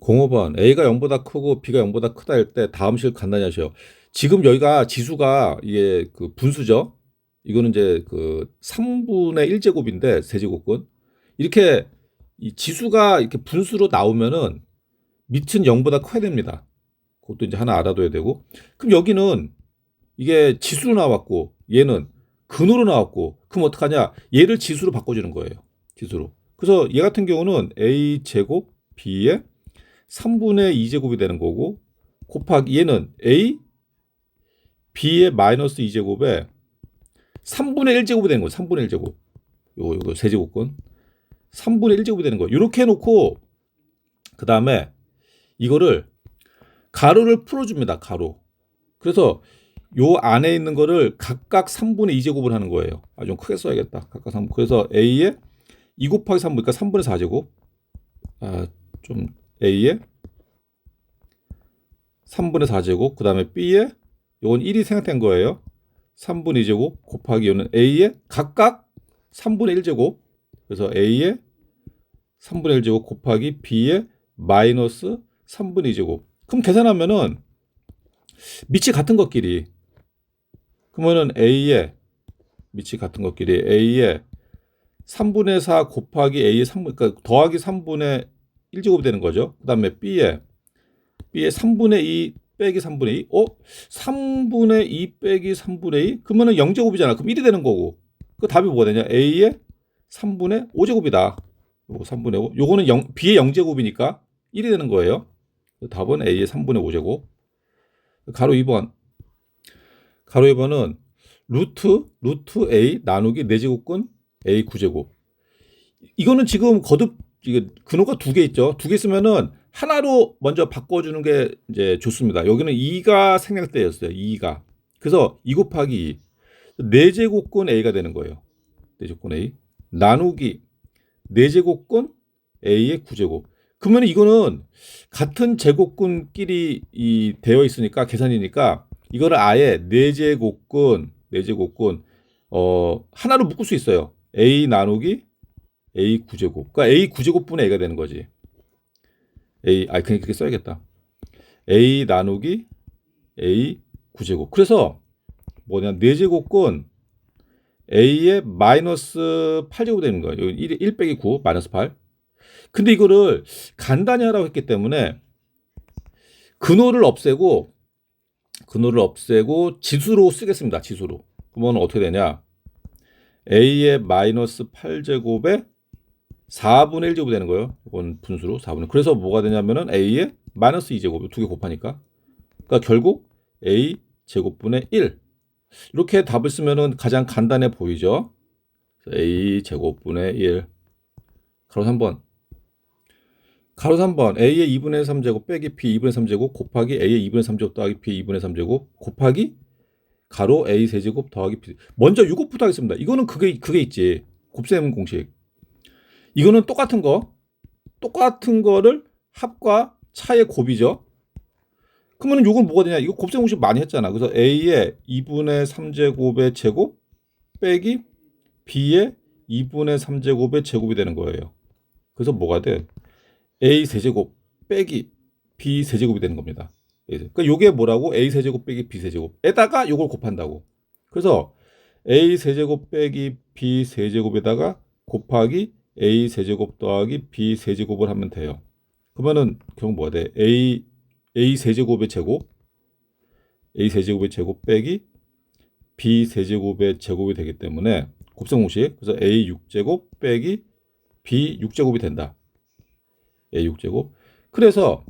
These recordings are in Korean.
05번 A가 0보다 크고 B가 0보다 크다 할 때 다음 식 간단히 하셔요. 지금 여기가 지수가 이게 그 분수죠. 이거는 이제 그 3분의 1제곱인데 세제곱근 이렇게 이 지수가 이렇게 분수로 나오면은 밑은 0보다 커야 됩니다. 그것도 이제 하나 알아둬야 되고. 그럼 여기는 이게 지수로 나왔고 얘는 근으로 나왔고 그럼 어떡하냐? 얘를 지수로 바꿔주는 거예요. 지수로. 그래서 얘 같은 경우는 A 제곱 B의 3분의 2제곱이 되는 거고 곱하기 얘는 A B의 마이너스 2제곱에 3분의 1제곱이 되는 거예요. 3분의 1제곱. 요거 세제곱권. 3분의 1제곱이 되는 거예요. 이렇게 해놓고 그 다음에 이거를 가로를 풀어줍니다. 가로. 그래서 요 안에 있는 거를 각각 3분의 2제곱을 하는 거예요. 아, 좀 크게 써야겠다. 각각 3. 그래서 A에 2 곱하기 3, 그러니까 3분의 4제곱. 아, 좀 A에 3분의 4제곱. 그 다음에 B에 요건 1이 생각된 거예요. 3분의 2제곱 곱하기 요는 A에 각각 3분의 1제곱. 그래서 A에 3분의 1제곱 곱하기 B에 마이너스 3분의 2제곱. 그럼 계산하면은 밑이 같은 것끼리 그러면은 A에 밑이 같은 것끼리 A에 3분의 4 곱하기 A의 3분 그러니까 더하기 3분의 1제곱이 되는 거죠. 그 다음에 B에 3분의 2 빼기 3분의 2 3분의 2 빼기 3분의 2 그러면은 0제곱이잖아. 그럼 1이 되는 거고 그 답이 뭐가 되냐? A의 3분의 5제곱이다. 요거 3분의 5 요거는 B의 0제곱이니까 1이 되는 거예요. 답은 A의 3분의 5제곱. 가로 2번. 가로 2번은 루트 A 나누기 4제곱근 A 9제곱. 이거는 지금 거듭 이게 근호가 두 개 있죠. 두 개 있으면은 하나로 먼저 바꿔주는 게 이제 좋습니다. 여기는 2가 생략되었어요. 2가. 그래서 2 곱하기 2. 4제곱근 A가 되는 거예요. 4제곱근 A. 나누기 4제곱근 A의 9제곱. 그러면 이거는 같은 제곱근끼리 되어 있으니까 계산이니까 이거를 아예 4제곱근 하나로 묶을 수 있어요. A 나누기 A 9제곱. 그러니까 A 9제곱분의 A가 되는 거지. 그냥 그렇게 써야겠다. A 나누기 A 9제곱. 그래서 뭐냐 4제곱근 A의 마이너스 8제곱 되는 거예요. 1 빼기 9 마이너스 8. 근데 이거를 간단히 하라고 했기 때문에 근호를 없애고 지수로 쓰겠습니다. 지수로. 그러면 어떻게 되냐? A의 마이너스 8제곱에 4분의 1제곱이 되는 거예요. 이건 분수로 4분의. 그래서 뭐가 되냐면은 A의 마이너스 2제곱 두 개 곱하니까. 그러니까 결국 A 제곱분의 1. 이렇게 답을 쓰면은 가장 간단해 보이죠. A 제곱분의 1. 가로 3번. 가로 3번 A의 2분의 3제곱 빼기 B 2분의 3제곱 곱하기 A의 2분의 3제곱 더하기 B 2분의 3제곱 곱하기 가로 A 세제곱 더하기 B. 먼저 이것부터 하겠습니다. 이거는 그게 있지. 곱셈 공식. 이거는 똑같은 거를 합과 차의 곱이죠. 그러면 이건 뭐가 되냐? 이거 곱셈 공식 많이 했잖아. 그래서 A의 2분의 3제곱의 제곱 빼기 B의 2분의 3제곱의 제곱이 되는 거예요. 그래서 뭐가 돼? A 세제곱 빼기 B 세제곱이 되는 겁니다. 그러니까 이게 뭐라고? A 세제곱 빼기 B 세제곱에다가 이걸 곱한다고. 그래서 A 세제곱 빼기 B 세제곱에다가 곱하기 A 세제곱 더하기 B 세제곱을 하면 돼요. 그러면은 결국 뭐가 돼? A 세제곱의 제곱 빼기 B 세제곱의 제곱이 되기 때문에 곱셈 공식. 그래서 A 6제곱 빼기 B 6제곱이 된다. A 6제곱. 그래서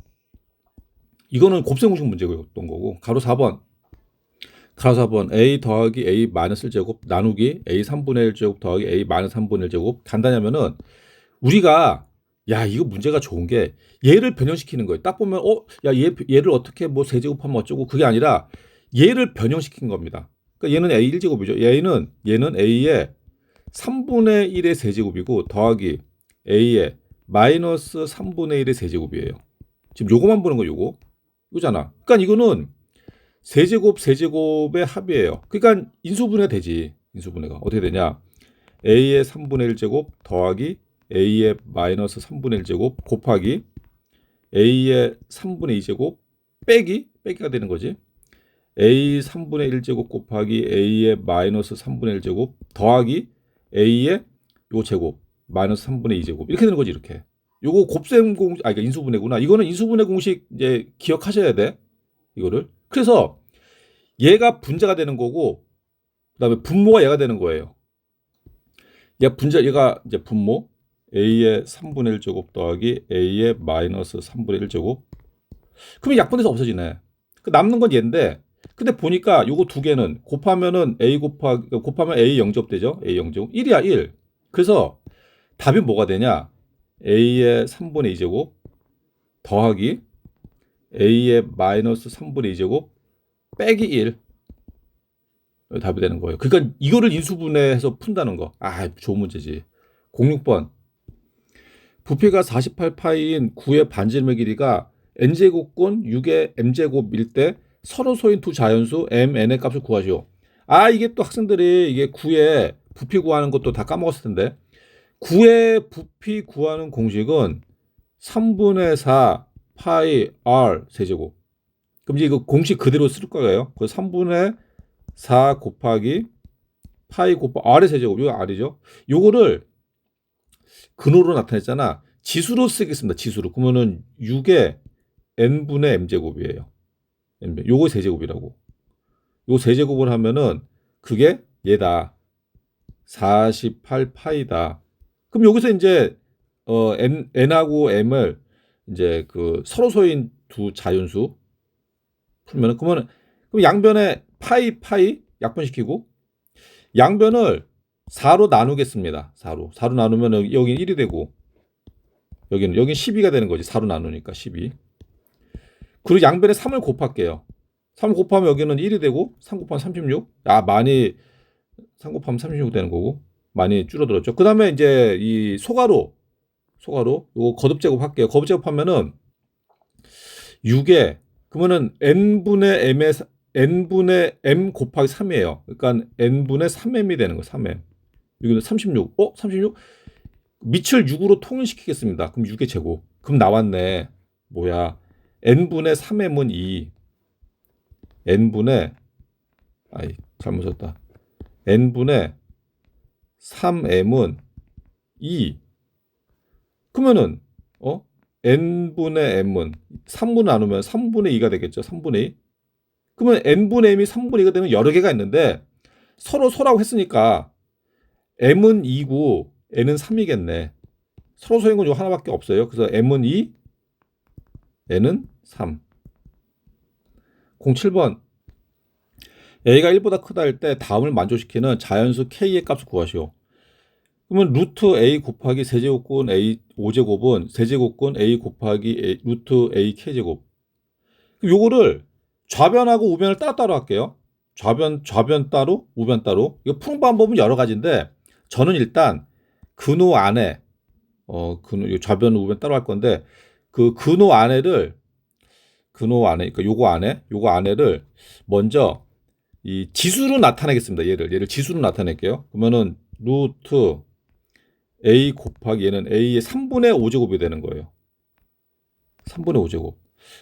이거는 곱셈 공식 문제였던 거고. 가로 4번 A 더하기 A 마이너스 1제곱 나누기 A 3분의 1제곱 더하기 A 마이너스 3분의 1제곱. 간단히 하면은 우리가 이거 문제가 좋은 게 얘를 변형시키는 거예요. 딱 보면 얘를 어떻게 뭐 세제곱하면 어쩌고 그게 아니라 얘를 변형시킨 겁니다. 그러니까 얘는 A 1제곱이죠. 얘는 A의 3분의 1의 세제곱이고 더하기 A의 마이너스 3분의 1의 세제곱이에요. 지금 요거만 보는 거 이거잖아. 그러니까 이거는 세제곱의 합이에요. 그러니까 인수분해 되지. 인수분해가 어떻게 되냐? A의 3분의 1제곱 더하기 A의 마이너스 3분의 1제곱 곱하기 a의 3분의 2제곱 빼기가 되는 거지. a 3분의 1제곱 곱하기 a의 마이너스 3분의 1제곱 더하기 a의 요 제곱 마이너스 3분의 2제곱 이렇게 되는 거지. 이렇게 요거 곱셈 공식 그러니까 인수분해구나. 이거는 인수분해 공식 이제 기억하셔야 돼. 이거를. 그래서 얘가 분자가 되는 거고 그다음에 분모가 얘가 되는 거예요. 얘가 이제 분모 a의 3분의 1제곱 더하기 a의 마이너스 3분의 1제곱. 그러면 약분해서 없어지네. 남는 건 얘인데 근데 보니까 요거 두 개는 곱하면은 곱하면 a 0제곱 되죠. a 0제곱 1이야 1. 그래서 답이 뭐가 되냐? a의 3분의 2제곱 더하기 a의 마이너스 3분의 2제곱 빼기 1 답이 되는 거예요. 그러니까 이거를 인수분해해서 푼다는 거. 아, 좋은 문제지. 06번. 부피가 48파이인 9의 반지름의 길이가 n제곱권 6의 m제곱일 때 서로 소인 두 자연수 m, n의 값을 구하시오. 아, 이게 또 학생들이 이게 9의 부피 구하는 것도 다 까먹었을 텐데 9의 부피 구하는 공식은 3분의 4 파이 r 세제곱. 그럼 이제 이거 공식 그대로 쓸 거예요. 그 3분의 4 곱하기 파이 곱하기 r의 세제곱. 이거 r이죠. 요거를 근호로 나타냈잖아. 지수로 쓰겠습니다. 지수로. 그러면은 6의 n분의 m제곱이에요. 요거 세제곱이라고. 요 세제곱을 하면은 그게 얘다. 48파이다. 그럼 여기서 이제 n하고 m을 이제 그 서로 소인 두 자연수 풀면은 그러면 양변에 파이 약분시키고 양변을 4로 나누겠습니다. 4로 나누면 여기는 1이 되고 여기는 12가 되는 거지. 4로 나누니까 12. 그리고 양변에 3을 곱할게요. 3 곱하면 여기는 1이 되고 3 곱하면 36. 아, 많이 3 곱하면 36 되는 거고 많이 줄어들었죠. 그 다음에 이제 이 소가로 이거 거듭 제곱할게요. 거듭 제곱하면은 6에 그러면은 n분의 m 곱하기 3이에요. 그러니까 n분의 3m이 되는 거예요. 3m. 여기는 36. 36? 밑을 6으로 통일시키겠습니다. 그럼 6의 제곱. 그럼 나왔네. 뭐야? n분의 3m은 2. n분의 잘못 썼다. n분의 3m은 2. 그러면은 n분의 m은 3분을 나누면 3분의 2가 되겠죠. 3분의 2. 그러면 n분의 m이 3분의 2가 되면 여러 개가 있는데 서로 소라고 했으니까 m은 2고 n은 3이겠네. 서로 소인 건 요 하나밖에 없어요. 그래서 m은 2, n은 3. 07번. a가 1보다 크다 할 때 다음을 만족시키는 자연수 k의 값을 구하시오. 그러면 루트 a 곱하기 세제곱권 a 5제곱은 세제곱권 a 곱하기 루트 a k제곱. 요거를 좌변하고 우변을 따로 할게요. 좌변 따로, 우변 따로. 이거 푸는 방법은 여러 가지인데 저는 일단 근호 안에 좌변, 우변 따로 할 건데 그 근호 안에를 그러니까 요거 안에를 먼저 이 지수로 나타내겠습니다. 얘를 지수로 나타낼게요. 그러면은 루트 a 곱하기 얘는 a의 3분의 5제곱이 되는 거예요. 3분의 5제곱.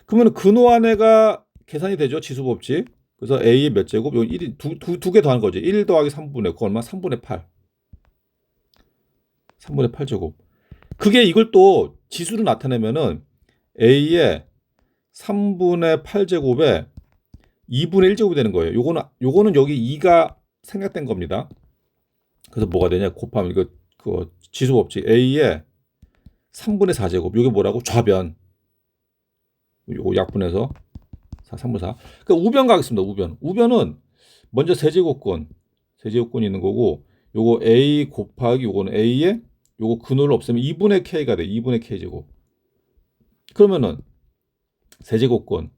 그러면 근호 안에가 계산이 되죠. 지수 법칙. 그래서 a의 몇 제곱? 여기 1이 두 개 더한 거죠. 1 더하기 3분의 그거 얼마? 3분의 8. 3분의 8제곱. 그게 이걸 또 지수로 나타내면은 a의 3분의 8제곱에 2분의 1제곱이 되는 거예요. 요거는 여기 2가 생략된 겁니다. 그래서 뭐가 되냐? 곱하면 이거 그 지수 법칙 a의 3분의 4제곱. 요게 뭐라고? 좌변. 요거 약분해서 3분의 4. 그러니까 우변 가겠습니다. 우변은 먼저 세제곱권이 있는 거고 요거 a 곱하기 요거는 a에 요거 근호를 없애면 2분의 k가 돼. 2분의 k제곱. 그러면은 세제곱권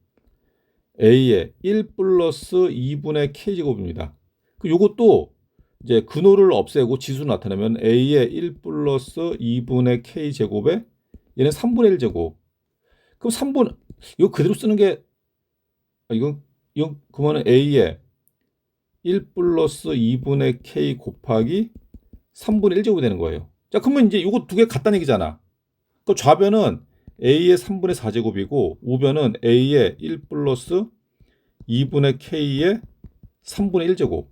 a에 1 플러스 2분의 k제곱입니다. 요것도 이제 근호를 없애고 지수로 나타내면 a에 1 플러스 2분의 k제곱에 얘는 3분의 1제곱. 그럼 이거 그대로 쓰는 게 이건 그러면 a에 1 플러스 2분의 k 곱하기 3분의 1제곱이 되는 거예요. 자, 그러면 이제 이거 두 개 같다는 얘기잖아. 그 좌변은 A의 3분의 4제곱이고 우변은 A의 1 플러스 2분의 K의 3분의 1제곱.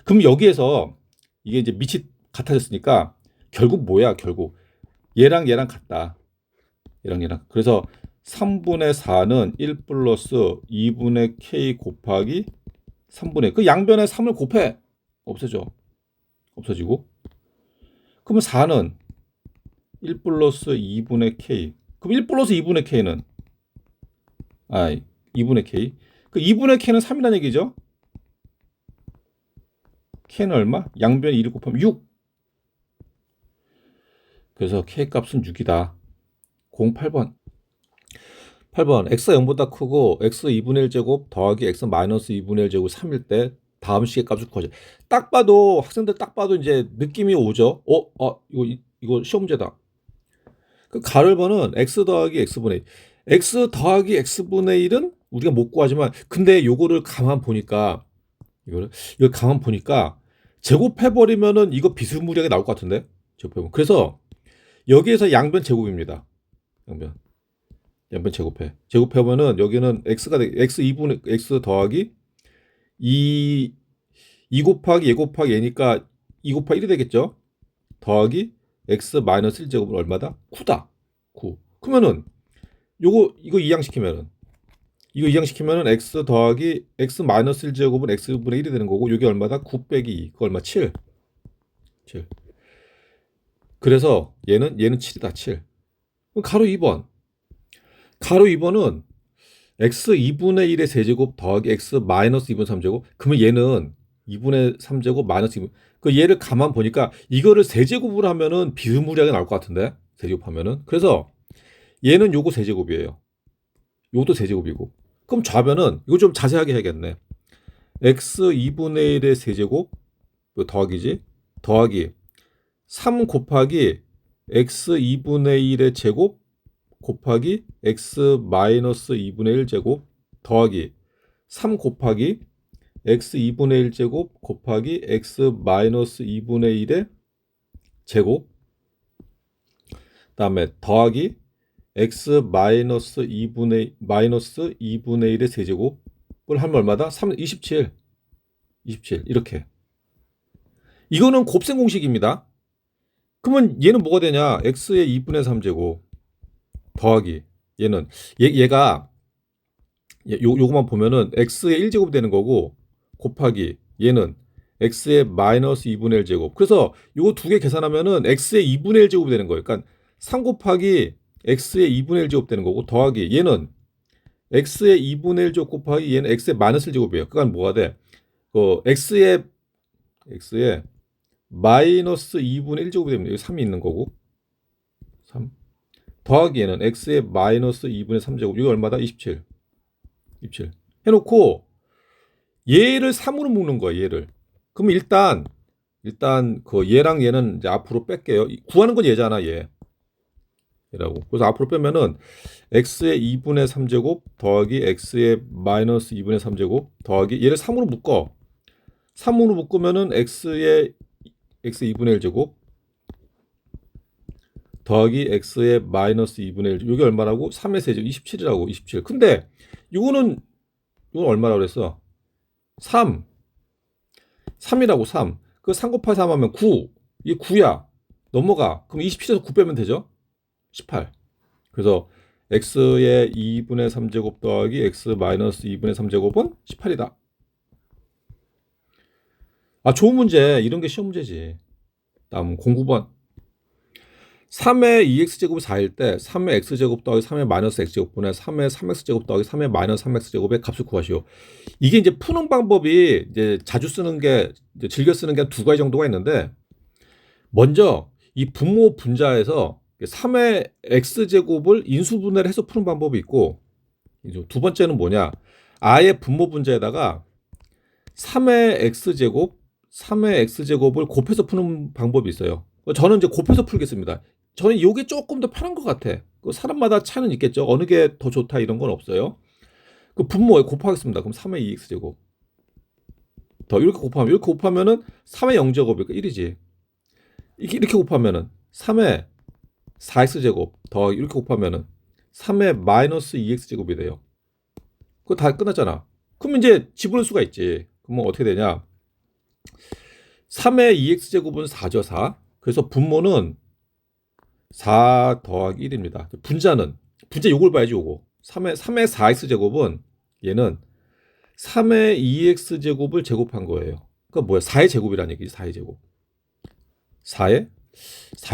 그럼 여기에서 이게 이제 밑이 같아졌으니까 결국 뭐야? 결국 얘랑 얘랑 같다. 얘랑. 그래서 3분의 4는 1 플러스 2분의 K 곱하기 3분의 그 양변에 3을 곱해. 없어지고. 그러면 4는 1 플러스 2분의 K. 그럼 1 플러스 2분의 K는 2분의 K. 그 2분의 K는 3이라는 얘기죠. K는 얼마? 양변 1을 곱하면 6. 그래서 K 값은 6이다. 08번. 8번. x가 0보다 크고 x 2분의 1제곱 더하기 x 마이너스 2분의 1제곱 3일 때 다음 식의 값을 구하자. 딱 봐도 학생들 딱 봐도 이제 느낌이 오죠. 이거 시험 문제다. 그 가를 번은 x 더하기 x분의 1. x 더하기 x분의 1은 우리가 못 구하지만 근데 요거를 가만 보니까 이걸 가만 보니까 제곱해버리면은 이거 비스무리하게 나올 것 같은데 제곱해보면. 그래서 여기에서 양변 제곱입니다. 양변 제곱해보면은 여기는 x가 x 2분의 x 더하기 2 곱하기 얘 곱하기 얘니까 2 곱하기 1이 되겠죠. 더하기 x 마이너스 1제곱은 얼마다? 9다. 9. 그러면은 이거 이항시키면은 x 더하기 x 마이너스 1제곱은 x분의 1이 되는 거고 이게 얼마다? 9 빼기 2. 그거 얼마? 7. 그래서 얘는 7이다. 7. 그럼 가로 2번. 가로 2번은 x 2분의 1의 세제곱 더하기 x 마이너스 2분의 3제곱. 그러면 얘는 2분의 3제곱 마이너스 2분. 그 얘를 가만 보니까 이거를 세제곱으로 하면은 비스무리하게 나올 것 같은데. 세제곱하면은. 그래서 얘는 요거 세제곱이에요. 요것도 세제곱이고. 그럼 좌변은 이거 좀 자세하게 해야겠네. x 2분의 1의 세제곱 더하기지. 더하기 3 곱하기 x 2분의 1의 제곱 곱하기 x 마이너스 2분의 1제곱 더하기 3 곱하기 x 2분의 1제곱 곱하기 x 마이너스 2분의 1의 제곱 다음에 더하기 x 마이너스 2분의 1의 세제곱을 하면 얼마다? 27 이렇게. 이거는 곱셈 공식입니다. 그러면 얘는 뭐가 되냐? x의 2분의 3제곱 더하기 얘는 얘가 요거만 보면은 x의 1제곱 되는 거고 곱하기 얘는 x의 마이너스 2분의 1제곱. 그래서 요거 두 개 계산하면은 x의 2분의 1제곱이 되는 거예요. 그러니까 3 곱하기 x의 2분의 1제곱 되는 거고 더하기 얘는 x의 2분의 1제곱 곱하기 얘는 x의 마이너스 1제곱이에요. 그건 뭐가 돼? x의 마이너스 2분의 1제곱이 됩니다. 여기 3이 있는 거고 3 더하기 얘는 x의 마이너스 2분의 3제곱. 이거 얼마다? 27 해놓고 얘를 3으로 묶는 거야. 얘를. 그러면 일단 그 얘랑 얘는 이제 앞으로 뺄게요. 구하는 건 얘잖아. 얘라고. 그래서 앞으로 빼면은 x의 2분의 3제곱 더하기 x의 마이너스 2분의 3제곱 더하기 얘를 3으로 묶어. 3으로 묶으면은 x의 2분의 1제곱 더하기 x의 마이너스 2분의 1. 이게 얼마라고? 3의 세제곱 27이라고. 27. 근데 이건 얼마라고 그랬어? 3이라고 3. 그 3 곱하기 3 하면 9. 이게 9야. 넘어가. 그럼 27에서 9 빼면 되죠? 18. 그래서 x의 2분의 3제곱 더하기 x 마이너스 2분의 3제곱은 18이다. 좋은 문제. 이런 게 시험 문제지. 다음 09번. 3의 2x제곱이 4일 때 3의 x제곱 더하기 3의 마이너스 x제곱분의 3의 3x제곱 더하기 3의 마이너스 3x제곱의 값을 구하시오. 이게 이제 푸는 방법이 이제 자주 쓰는 게 이제 즐겨 쓰는 게 두 가지 정도가 있는데 먼저 이 분모 분자에서 3의 x제곱을 인수분해를 해서 푸는 방법이 있고 두 번째는 뭐냐? 아예 분모 분자에다가 3의 x제곱을 곱해서 푸는 방법이 있어요. 저는 이제 곱해서 풀겠습니다. 저는 이게 조금 더 편한 것 같아. 사람마다 차이는 있겠죠. 어느 게 더 좋다 이런 건 없어요. 그 분모에 곱하겠습니다. 그럼 3의 2x제곱 더 이렇게 곱하면은 3의 0제곱이니까 1이지. 이렇게 곱하면은 3의 4x제곱 더하기 이렇게 곱하면은 3의 마이너스 2x제곱이 돼요. 그거 다 끝났잖아. 그럼 이제 집어넣을 수가 있지. 그러면 어떻게 되냐? 3의 2x제곱은 4죠, 4. 그래서 분모는 4 더하기 1입니다. 분자 요걸 봐야지, 요거. 3의 4x제곱은 얘는 3의 2x제곱을 제곱한 거예요. 그러니까 뭐야? 4의 제곱이라는 얘기지, 4의 제곱. 4의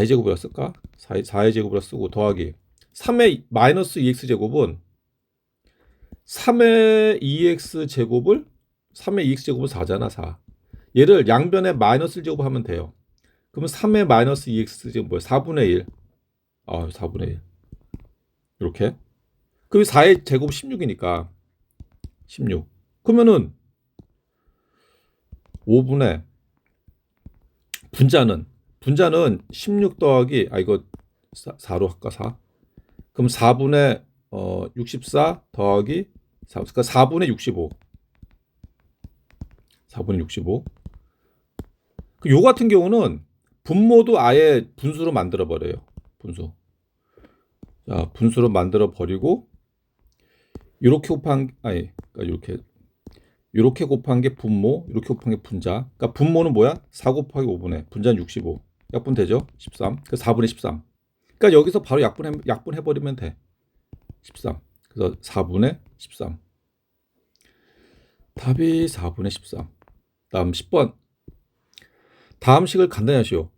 제곱이라 쓸까? 4의 제곱이라 쓰고 더하기 3의 마이너스 2x제곱은 3의 2x제곱을 3의 2x제곱은 4잖아, 4. 얘를 양변에 마이너스 1제곱 하면 돼요. 그러면 3의 마이너스 2x제곱 뭐야? 4분의 1. 4분의 1. 이렇게. 그럼 4의 제곱 16이니까 16. 그러면은 5분의 분자는 16 더하기 이거 4로 할까? 4. 그럼 4분의 64 더하기 4. 그러니까 4분의 65. 4분의 65. 요 같은 경우는 분모도 아예 분수로 만들어 버려요. 분수. 자, 분수로 만들어 버리고 이렇게 곱한 이렇게 곱한 게 분모, 이렇게 곱한 게 분자. 그러니까 분모는 뭐야? 4 곱하기 5분의 분자는 65. 약분 되죠? 13. 그 4분의 13. 그러니까 여기서 바로 약분해 버리면 돼. 13. 그래서 4분의 13. 답이 4분의 13. 다음 10번. 다음 식을 간단히 하시오.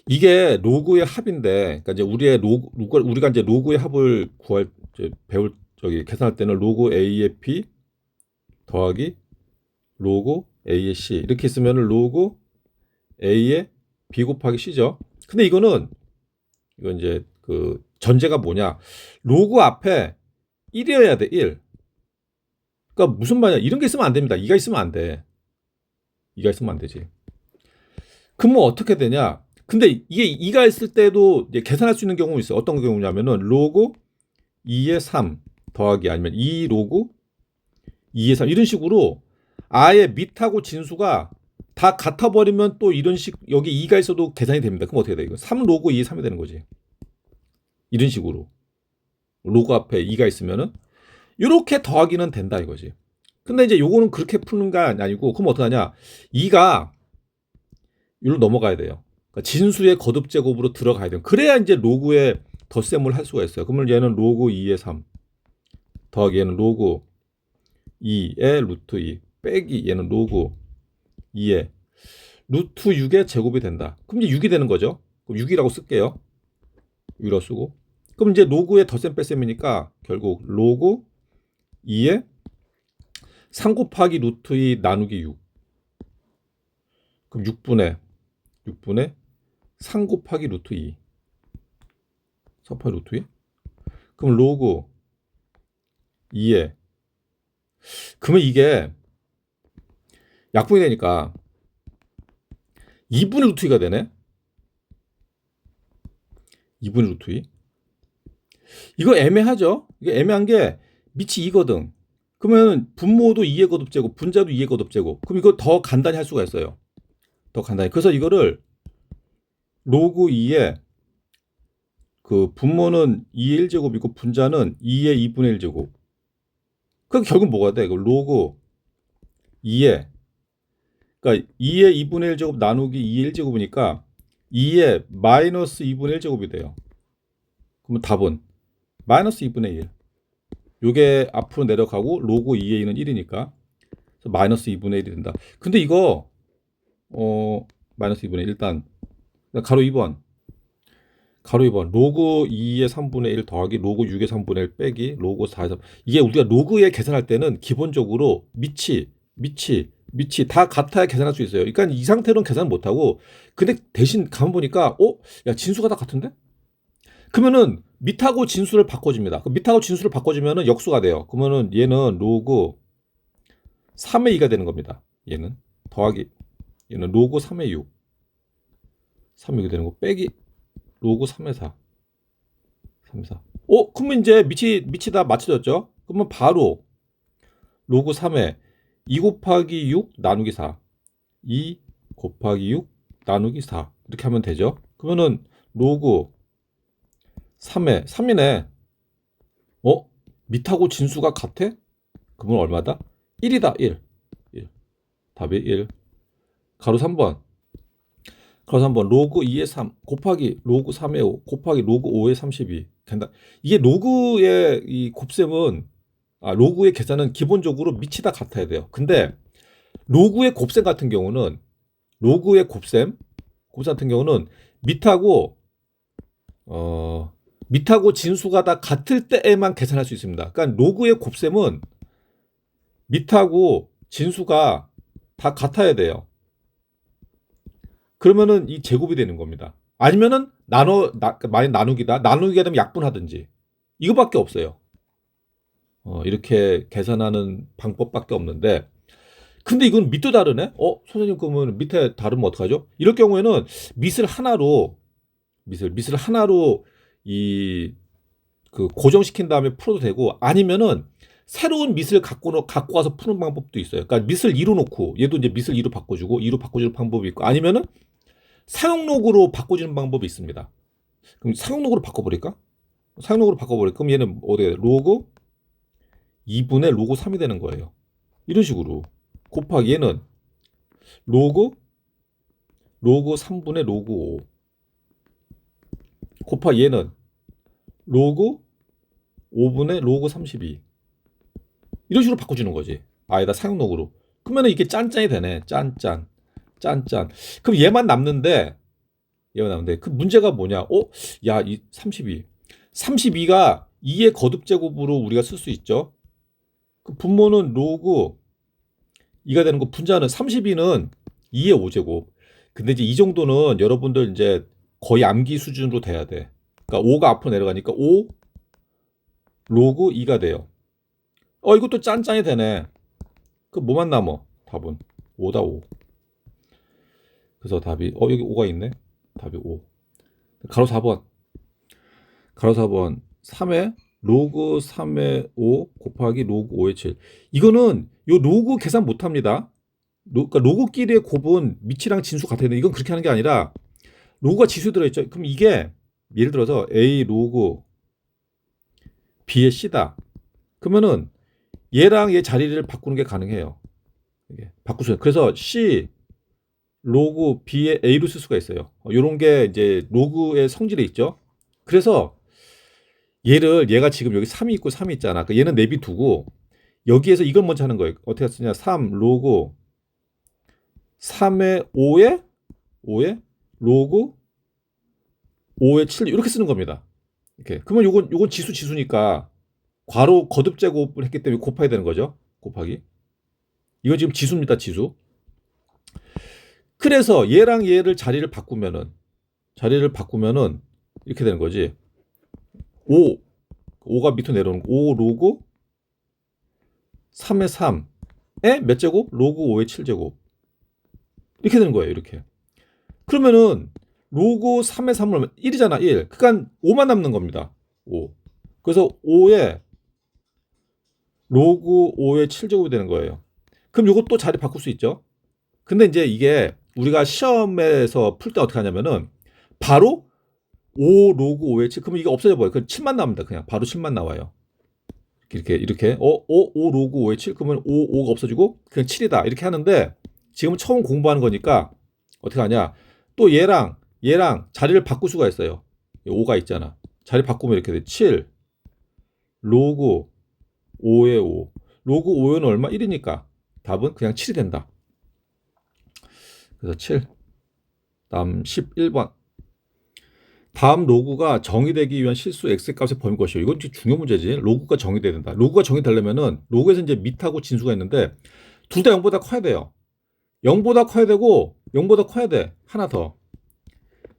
이게 로그의 합인데, 그러니까 이제 우리가 이제 로그의 합을 배울 계산할 때는 로그 A의 B 더하기 로그 A의 C 이렇게 쓰면 로그 A의 B 곱하기 C죠. 근데 이건 이제 그 전제가 뭐냐? 로그 앞에 1이어야 돼, 1. 그러니까 무슨 말이야? 이런 게 있으면 안 됩니다. 2가 있으면 안 돼. 2가 있으면 안 되지. 그럼 어떻게 되냐? 근데 이게 2가 있을 때도 이제 계산할 수 있는 경우가 있어요. 어떤 경우냐면은 로그 2의 3 더하기 아니면 2 로그 2의 3 이런 식으로 아예 밑하고 진수가 다 같아 버리면 또 이런 식 여기 2가 있어도 계산이 됩니다. 그럼 어떻게 돼? 이거 3 로그 2의 3이 되는 거지. 이런 식으로 로그 앞에 2가 있으면은 이렇게 더하기는 된다 이거지. 근데 이제 요거는 그렇게 푸는 게 아니고 그럼 어떡하냐? 2가 여기로 넘어가야 돼요. 그러니까 진수의 거듭 제곱으로 들어가야 돼요. 그래야 이제 로그의 덧셈을 할 수가 있어요. 그러면 얘는 로그 2의 3 더하기 얘는 로그 2의 루트 2 빼기 얘는 로그 2의 루트 6의 제곱이 된다. 그럼 이제 6이 되는 거죠. 그럼 6이라고 쓸게요. 6이라고 쓰고. 그럼 이제 로그의 덧셈 뺄셈이니까 결국 로그 2의 3 곱하기 루트 2 나누기 6. 그럼 6분의 3 곱하기 루트 2. 3 곱하기 루트 2. 그럼 로그 2에 그러면 이게 약분이 되니까 2분의 루트 2가 되네. 2분의 루트 2. 이거 애매하죠? 이게 애매한 게 밑이 2거든. 그러면 분모도 2의 거듭제곱, 분자도 2의 거듭제곱. 그럼 이거 더 간단히 할 수가 있어요. 더 간단히. 그래서 이거를 로그 2의 그 분모는 2의 1제곱이고 분자는 2의 2분의 1제곱. 그럼 결국 뭐가 돼? 로그 2의 그러니까 2의 2분의 1제곱 나누기 2의 1제곱이니까 2의 마이너스 2분의 1제곱이 돼요. 그러면 답은 마이너스 2분의 1. 요게 앞으로 내려가고 로그 2의 2는 1이니까 마이너스 2분의 1이 된다. 근데 이거 마이너스 2분의 1 일단 가로 2번 로그 2의 3분의 1 더하기 로그 6의 3분의 1 빼기 로그 4의 3 이게 우리가 로그에 계산할 때는 기본적으로 밑이 다 같아야 계산할 수 있어요. 그러니까 이 상태로는 계산 못하고 근데 대신 가만 보니까 야 진수가 다 같은데? 그러면은 밑하고 진수를 바꿔줍니다. 밑하고 진수를 바꿔주면은 역수가 돼요. 그러면은 얘는 로그 3의 2가 되는 겁니다. 얘는 더하기 얘는 로그 3의 6 3의 6이 되는 거 빼기 로그 3의 4 3의 4 그러면 이제 밑이 다 맞춰졌죠? 그러면 바로 로그 3의 2 곱하기 6 나누기 4 2 곱하기 6 나누기 4 이렇게 하면 되죠? 그러면은 로그 3에 3이네. 밑하고 진수가 같아? 그러면 얼마다? 1이다. 1. 1. 답이 1. 가로 3번. 가로 3번. 로그 2의 3 곱하기 로그 3의 5 곱하기 로그 5의 32. 된다. 이게 로그의 이 곱셈은 로그의 계산은 기본적으로 밑이 다 같아야 돼요. 근데 로그의 곱셈 같은 경우는 같은 경우는 밑하고 밑하고 진수가 다 같을 때에만 계산할 수 있습니다. 그러니까 로그의 곱셈은 밑하고 진수가 다 같아야 돼요. 그러면은 이 제곱이 되는 겁니다. 아니면은 많이 나누기다. 나누기가 되면 약분하든지. 이거밖에 없어요. 이렇게 계산하는 방법밖에 없는데, 근데 이건 밑도 다르네? 선생님, 그러면 밑에 다르면 어떡하죠? 이럴 경우에는 밑을 하나로, 이, 고정시킨 다음에 풀어도 되고, 아니면은 새로운 밑을 갖고 와서 푸는 방법도 있어요. 그러니까 밑을 2로 놓고, 얘도 이제 밑을 2로 바꿔주고, 2로 바꿔주는 방법이 있고, 아니면은 사용록으로 바꿔주는 방법이 있습니다. 그럼 사용록으로 바꿔버릴까? 그럼 얘는 어떻게 돼? 로그 2분의 로그 3이 되는 거예요. 이런 식으로. 곱하기 얘는 로그 3분의 로그 5 곱하기 얘는 로그 5분의 로그 32. 이런 식으로 바꿔주는 거지. 아니다, 사용록으로. 그러면 이게 짠짠이 되네. 짠짠. 그럼 얘만 남는데 그 문제가 뭐냐? 야, 이 32가 2의 거듭제곱으로 우리가 쓸 수 있죠. 그 분모는 로그 2가 되는 거, 분자는 32는 2의 5제곱. 근데 이제 이 정도는 여러분들 이제 거의 암기 수준으로 돼야 돼. 그러니까 5가 앞으로 내려가니까 5 로그 2가 돼요. 이것도 짠짠이 되네. 그 뭐만 남어? 답은 5다 5. 그래서 답이 여기 5가 있네. 답이 5. 가로 4번. 3에 로그 3의 5 곱하기 로그 5의 7. 이거는 요 로그 계산 못 합니다. 그러니까 로그끼리의 곱은 밑이랑 진수 같아야 돼. 이건 그렇게 하는 게 아니라 로그가 지수 들어있죠. 그럼 이게 예를 들어서 A 로그 B의 C다. 그러면은 얘랑 얘 자리를 바꾸는 게 가능해요. 이게 바꾸세요. 그래서 C 로그 B의 A로 쓸 수가 있어요. 이런 게 이제 로그의 성질에 있죠. 그래서 얘가 지금 여기 3이 있고 3이 있잖아. 그러니까 얘는 내비두고 여기에서 이걸 먼저 하는 거예요. 어떻게 쓰냐? 3 로그 3의 5에 로그 5의 7 이렇게 쓰는 겁니다. 이렇게. 그러면 요건 지수니까 괄호 거듭 제곱을 했기 때문에 곱해야 되는 거죠. 곱하기. 이거 지금 지수입니다. 지수. 그래서 얘랑 얘를 자리를 바꾸면은 이렇게 되는 거지. 5가 밑으로 내려오는 거. 5 로그 3의 3에 몇 제곱? 로그 5의 7제곱. 이렇게 되는 거예요. 이렇게. 그러면은 로그 3의 3을 하면 1이잖아. 1. 그러니까 5만 남는 겁니다. 5. 그래서 5에 로그 5의 7제곱이 되는 거예요. 그럼 이것도 자리 바꿀 수 있죠. 근데 이제 이게 우리가 시험에서 풀 때 어떻게 하냐면은 바로 5 로그 5의 7. 그러면 이게 없어져 버려요. 그럼 7만 나옵니다. 그냥 바로 7만 나와요. 이렇게 5 로그 5의 7. 그러면 5가 없어지고 그냥 7이다. 이렇게 하는데 지금 처음 공부하는 거니까 어떻게 하냐? 또 얘랑 자리를 바꿀 수가 있어요. 5가 있잖아. 자리 바꾸면 이렇게 돼. 7 로그 5의 5. 로그 5는 얼마? 1이니까 답은 그냥 7이 된다. 그래서 7. 다음 11번. 다음 로그가 정의되기 위한 실수 x값의 범위 것이요. 이건 중요 문제지. 로그가 정의돼야 된다. 로그가 정의되려면은 로그에서 이제 밑하고 진수가 있는데 둘 다 0보다 커야 돼요. 0보다 커야 되고 0보다 커야 돼. 하나 더.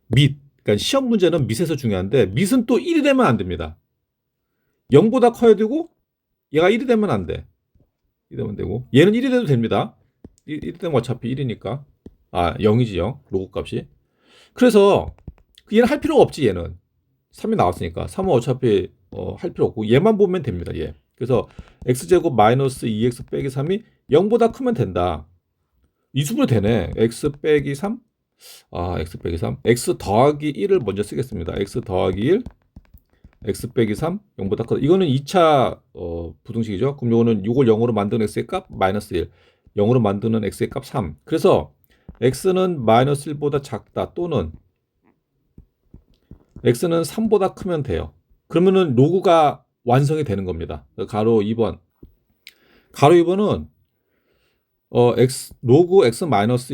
밑. 그러니까 시험 문제는 밑에서 중요한데 밑은 또 1이 되면 안 됩니다. 0보다 커야 되고 얘가 1이 되면 안 돼. 1이 되면 되고 얘는 1이 돼도 됩니다. 1이 되면 어차피 1이니까 0이지 0. 로그 값이. 그래서 얘는 할 필요가 없지. 얘는 3이 나왔으니까 3은 어차피 할 필요 없고 얘만 보면 됩니다. 얘. 그래서 x제곱 마이너스 2x 빼기 3이 0보다 크면 된다. 이 수분이 되네. x 빼기 3. x 빼기 3. x 더하기 1을 먼저 쓰겠습니다. x 더하기 1 x 빼기 3 0보다 크다. 이거는 2차 부등식이죠. 그럼 요거는 이걸 0으로 만드는 x의 값 마이너스 1, 0으로 만드는 x의 값 3. 그래서 x는 마이너스 1보다 작다 또는 x는 3보다 크면 돼요. 그러면은 로그가 완성이 되는 겁니다. 가로 2번. 가로 2번은 로그 x 마이너스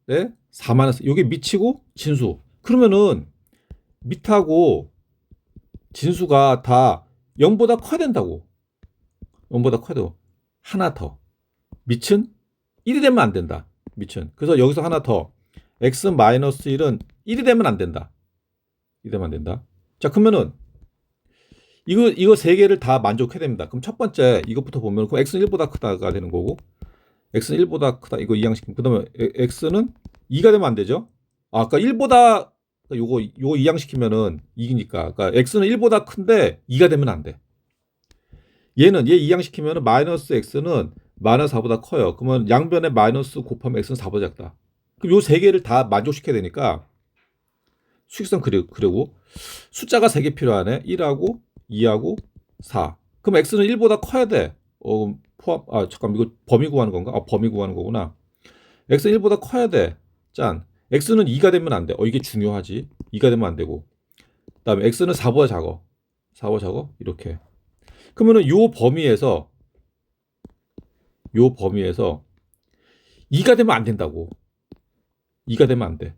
1에 4 마이너스 이게 미치고 진수. 그러면은 밑하고 진수가 다 0보다 커야 된다고. 0보다 커야 되고 하나 더. 밑은 1이 되면 안 된다. 밑은. 그래서 여기서 하나 더. x 마이너스 1은 1이 되면 안 된다. 1이 되면 안 된다. 자, 그러면은 이거 세 개를 다 만족해야 됩니다. 그럼 첫 번째 이것부터 보면 그럼 x는 1보다 크다가 되는 거고 x는 1보다 크다. 이거 이항시키면 그다음에 x는 2가 되면 안 되죠. 아까 1보다 요거 이항시키면은 2니까. 그러니까 x는 1보다 큰데 2가 되면 안 돼. 얘 이항시키면은 마이너스 x는 마이너스 4보다 커요. 그러면 양변에 마이너스 곱하면 x는 4보다 작다. 그럼 요 세 개를 다 만족시켜야 되니까 수직선 그리고 숫자가 3개 필요하네. 1하고 2하고 4. 그럼 x는 1보다 커야 돼. 잠깐 이거 범위 구하는 건가? 범위 구하는 거구나. x는 1보다 커야 돼. 짠. x는 2가 되면 안 돼. 이게 중요하지. 2가 되면 안 되고. 그다음에 x는 4보다 작어. 4보다 작어. 이렇게. 그러면은 요 범위에서 2가 되면 안 된다고. 2가 되면 안 돼.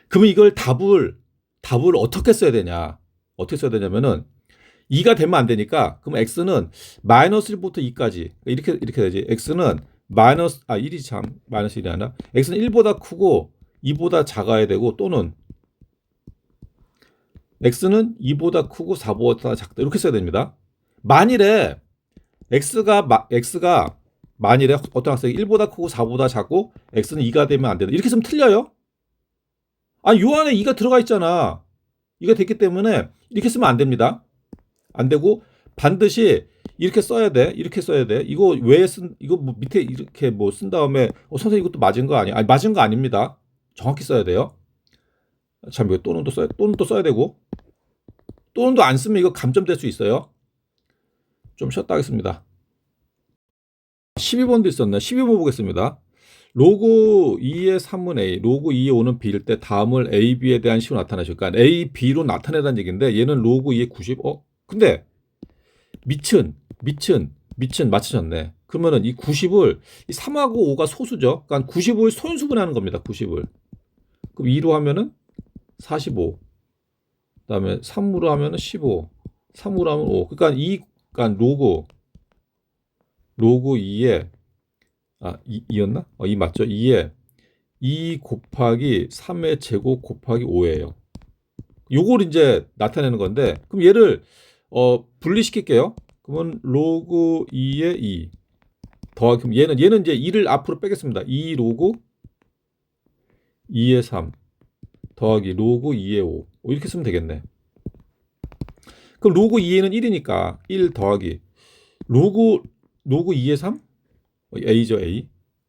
그러면 이걸 답을 어떻게 써야 되냐? 어떻게 써야 되냐면은 2가 되면 안 되니까 그럼 x는 마이너스 1부터 2까지 이렇게 되지. x는 마이너스 1이 참 마이너스 1이 아니라 x는 1보다 크고 2보다 작아야 되고 또는 x는 2보다 크고 4보다 작다. 이렇게 써야 됩니다. 만일에 x가 만일에 어떤 학생이 1보다 크고 4보다 작고 x는 2가 되면 안 된다. 이렇게 쓰면 틀려요. 요 안에 2가 들어가 있잖아. 2가 됐기 때문에 이렇게 쓰면 안 됩니다. 안 되고 반드시 이렇게 써야 돼. 이렇게 써야 돼. 이거 이거 뭐 밑에 이렇게 뭐 쓴 다음에 선생님 이것도 맞은 거 아니야? 맞은 거 아닙니다. 정확히 써야 돼요. 참 이거 또는 또 써야 되고 또는도 안 쓰면 이거 감점될 수 있어요. 좀 쉬었다 하겠습니다. 12번도 있었네. 12번 보겠습니다. 로그 2의 3은 A, 로그 2의 5는 B일 때 다음을 A, B에 대한 식으로 나타내실 거야. A, B로 나타내라는 얘기인데 얘는 로그 2의 90. 근데 밑은 맞추셨네. 그러면은 이 90을 이 3하고 5가 소수죠. 그러니까 90을 손수분하는 겁니다. 90을. 그럼 2로 하면은 45. 그다음에 3으로 하면은 15. 3으로 하면 5. 그러니까 로그 2에 2였나? 2 맞죠? 2에 2 곱하기 3의 제곱 곱하기 5예요. 요걸 이제 나타내는 건데 그럼 얘를 분리시킬게요. 그러면 로그 2의 2 더하기 그럼 얘는 이제 2를 앞으로 빼겠습니다. 2 로그 2의 3 더하기 로그 2의 5 이렇게 쓰면 되겠네. 그럼 로그 2에는 1이니까 1 더하기 로그 2의 3 a죠 a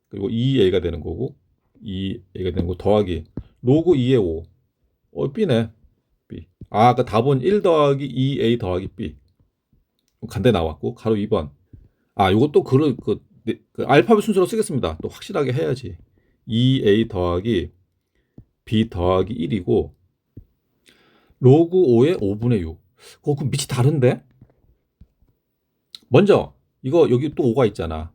그리고 2a가 되는 거고 2a가 되는 거 더하기 로그 2의 5 b네 b. 그 답은 1 더하기 2a 더하기 b. 간단히 나왔고 가로 2번. 요것도 그 알파벳 순서로 쓰겠습니다. 또 확실하게 해야지. 2a 더하기 b 더하기 1이고 로그 5의 5분의 6. 그럼 밑이 다른데? 먼저 이거 여기 또 5가 있잖아.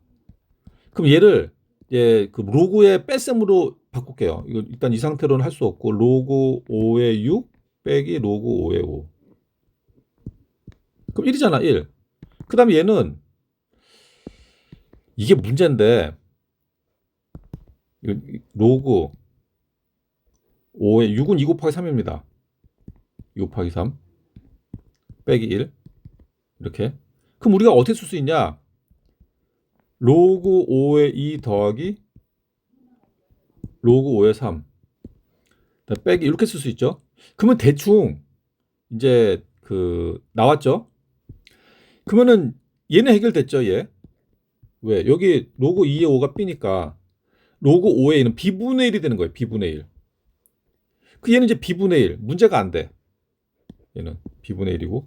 그럼 얘를 그 로그의 뺄셈으로 바꿀게요. 이거 일단 이 상태로는 할 수 없고 로그 5의 6 빼기 로그 5의 5. 그럼 1이잖아. 1. 그 다음에 얘는 이게 문제인데 로그 5의 6은 2 곱하기 3입니다. 2 곱하기 3 빼기 1 이렇게. 그럼 우리가 어떻게 쓸 수 있냐? 로그 5의 2 더하기 로그 5의 3 빼기 이렇게 쓸 수 있죠. 그러면 대충 이제 나왔죠. 그러면은 얘는 해결됐죠. 얘 왜? 여기 로그 2의 5가 B니까 로그 5의 1은 B분의 1이 되는 거예요. B분의 1. 얘는 이제 B분의 1 문제가 안 돼. 얘는 b분의 1이고.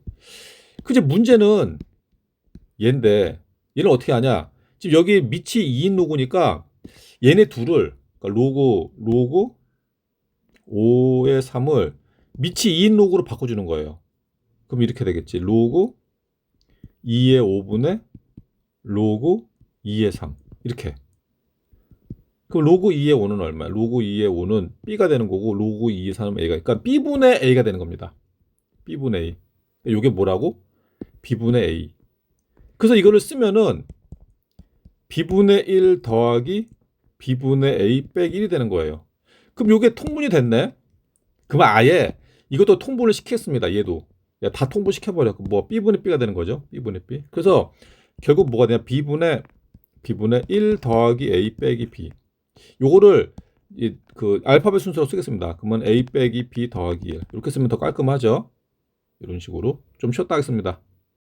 그 이제 문제는 얘인데 얘는 어떻게 하냐? 지금 여기 밑이 2인 로그니까 얘네 둘을 그러니까 로그 5의 3을 밑이 2인 로그로 바꿔주는 거예요. 그럼 이렇게 되겠지. 로그 2의 5분의 로그 2의 3 이렇게. 그럼 로그 2의 5는 얼마야? 로그 2의 5는 b가 되는 거고 로그 2의 3은 a가. 그러니까 b분의 a가 되는 겁니다. b분의 a. 이게 뭐라고? b분의 a. 그래서 이거를 쓰면은 b분의 1 더하기 b분의 a 빼기 1이 되는 거예요. 그럼 이게 통분이 됐네. 그러면 아예 이것도 통분을 시켰습니다. 얘도. 야, 다 통분시켜버려. 뭐 b분의 b가 되는 거죠. b분의 b. 그래서 결국 뭐가 되냐? b분의 1 더하기 a 빼기 b. 요거를 그 알파벳 순서로 쓰겠습니다. 그러면 a 빼기 b 더하기 1. 이렇게 쓰면 더 깔끔하죠. 이런 식으로. 좀 쉬었다 하겠습니다.